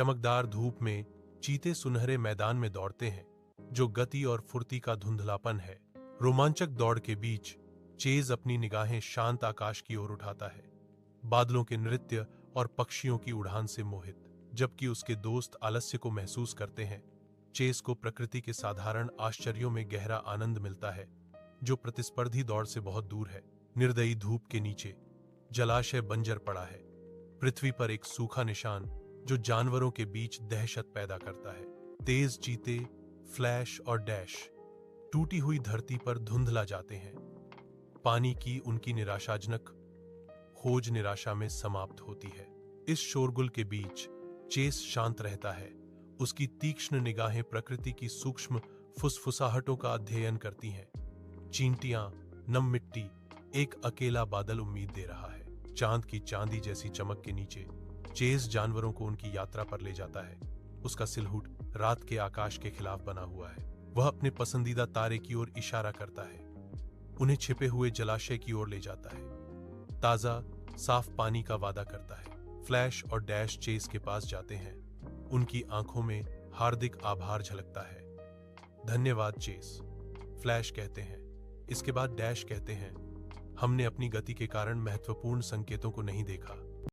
चमकदार धूप में चीते सुनहरे मैदान में दौड़ते हैं, जो गति और फुर्ती का धुंधलापन है। रोमांचक दौड़ के बीच चेज अपनी निगाहें शांत आकाश की ओर उठाता है, बादलों के नृत्य और पक्षियों की उड़ान से मोहित। जबकि उसके दोस्त आलस्य को महसूस करते हैं। चेस को प्रकृति के साधारण आश्चर्यों में गहरा आनंद मिलता है, जो प्रतिस्पर्धी दौड़ से बहुत दूर है। निर्दयी धूप के नीचे जलाशय बंजर पड़ा है, पृथ्वी पर एक सूखा निशान जो जानवरों के बीच दहशत पैदा करता है। तेज चीते, फ्लैश और डैश टूटी हुई धरती पर धुंधला जाते हैं। पानी की उनकी निराशाजनक खोज निराशा में समाप्त होती है। इस शोरगुल के बीच चेस शांत रहता है। उसकी तीक्ष्ण निगाहें प्रकृति की सूक्ष्म फुसफुसाहटों का अध्ययन करती हैं। चींटियां, नम मिट्टी, एक अकेला बादल उम्मीद दे रहा है। चांद की चांदी जैसी चमक के नीचे चेस जानवरों को उनकी यात्रा पर ले जाता है। उसका सिलहुट रात के आकाश के खिलाफ बना हुआ है। वह अपने पसंदीदा तारे की ओर इशारा करता है, उन्हें छिपे हुए जलाशय की ओर ले जाता है, ताजा साफ पानी का वादा करता है। फ्लैश और डैश चेस के पास जाते हैं। उनकी आंखों में हार्दिक आभार झलकता है। धन्यवाद चेस, फ्लैश कहते हैं। इसके बाद डैश कहते हैं, हमने अपनी गति के कारण महत्वपूर्ण संकेतों को नहीं देखा,